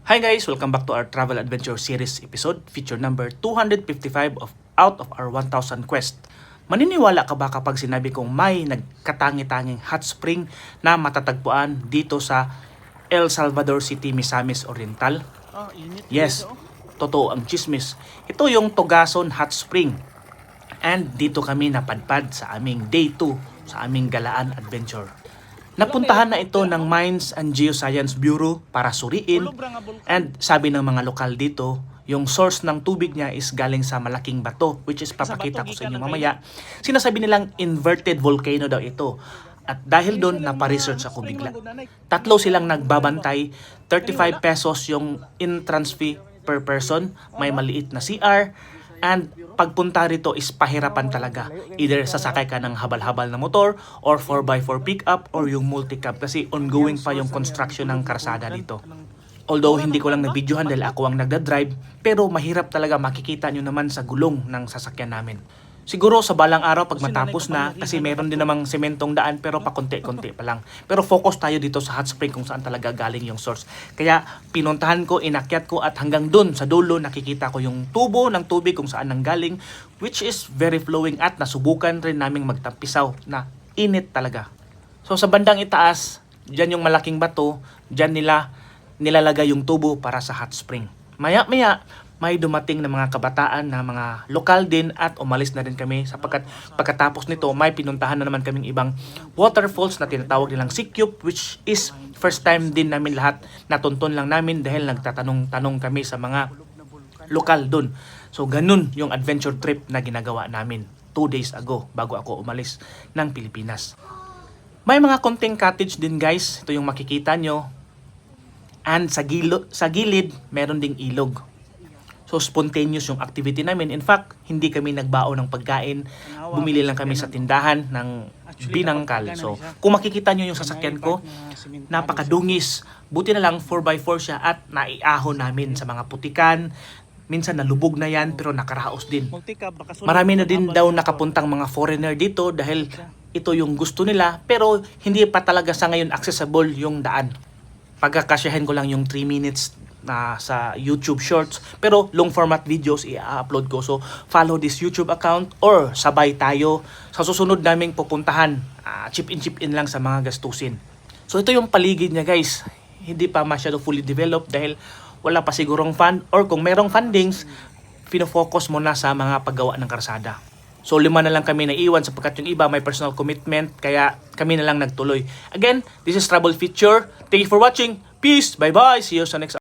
Hi guys! Welcome back to our travel adventure series episode, feature number 255 out of our 1,000 quest. Maniniwala ka ba kapag sinabi kong may nagkatangi-tanging hot spring na matatagpuan dito sa El Salvador City, Misamis Oriental? Yes, totoo ang chismis. Ito yung Tugason Hot Spring. And dito kami napadpad sa aming day 2 sa aming galaan adventure. Napuntahan na ito ng Mines and Geoscience Bureau para suriin, and sabi ng mga lokal dito, yung source ng tubig niya is galing sa malaking bato, which is papakita ko sa inyo mamaya. Sinasabi nilang inverted volcano daw ito. At dahil doon, naparesearch ako bigla. Tatlo silang nagbabantay, 35 pesos yung entrance fee per person, may maliit na CR, and pagpunta rito is pahirapan talaga. Either sasakay ka ng habal-habal na motor or 4x4 pickup or yung multicab kasi ongoing pa yung construction ng karsada dito. Although hindi ko lang na-videohan dahil ako ang nagda-drive, pero mahirap talaga, makikita nyo naman sa gulong ng sasakyan namin. Siguro sa balang araw pag matapos na, kasi meron din namang sementong daan pero pakunti-kunti pa lang. Pero focus tayo dito sa hot spring kung saan talaga galing yung source. Kaya pinuntahan ko, inakyat ko at hanggang dun sa dulo nakikita ko yung tubo ng tubig kung saan nanggaling, which is very flowing at nasubukan rin naming magtampisaw na init talaga. So sa bandang itaas, dyan yung malaking bato, dyan nila nilalagay yung tubo para sa hot spring. Maya-maya, may dumating na mga kabataan na mga lokal din at umalis na rin kami sapagkat pagkatapos nito may pinuntahan na naman kaming ibang waterfalls na tinatawag nilang Sikyup, which is first time din namin lahat, natuntun lang namin dahil nagtatanong-tanong kami sa mga lokal dun. So ganun yung adventure trip na ginagawa namin 2 days ago bago ako umalis ng Pilipinas. May mga konting cottage din guys, ito yung makikita nyo, and sa gilid meron ding ilog. So spontaneous yung activity namin. In fact, hindi kami nagbao ng pagkain. Bumili lang kami sa tindahan ng binangkal. So kung makikita nyo yung sasakyan ko, napakadungis. Buti na lang 4x4 siya at naiahon namin sa mga putikan. Minsan nalubog na yan pero nakaraos din. Marami na din daw nakapuntang mga foreigner dito dahil ito yung gusto nila, pero hindi pa talaga sa ngayon accessible yung daan. Pagkakasyahin ko lang yung 3 minutes na sa YouTube Shorts, pero long format videos i-upload ko. So follow this YouTube account or sabay tayo sa susunod naming pupuntahan. Chip in lang sa mga gastusin. So ito yung paligid niya guys. Hindi pa masyado fully developed dahil wala pa sigurong fund, or kung merong fundings, fino-focus muna sa mga paggawa ng karsada. So 5 na lang kami naiwan sapagkat yung iba may personal commitment, kaya kami na lang nagtuloy. Again, this is Travel Feature. Thank you for watching. Peace. Bye-bye. See you sa next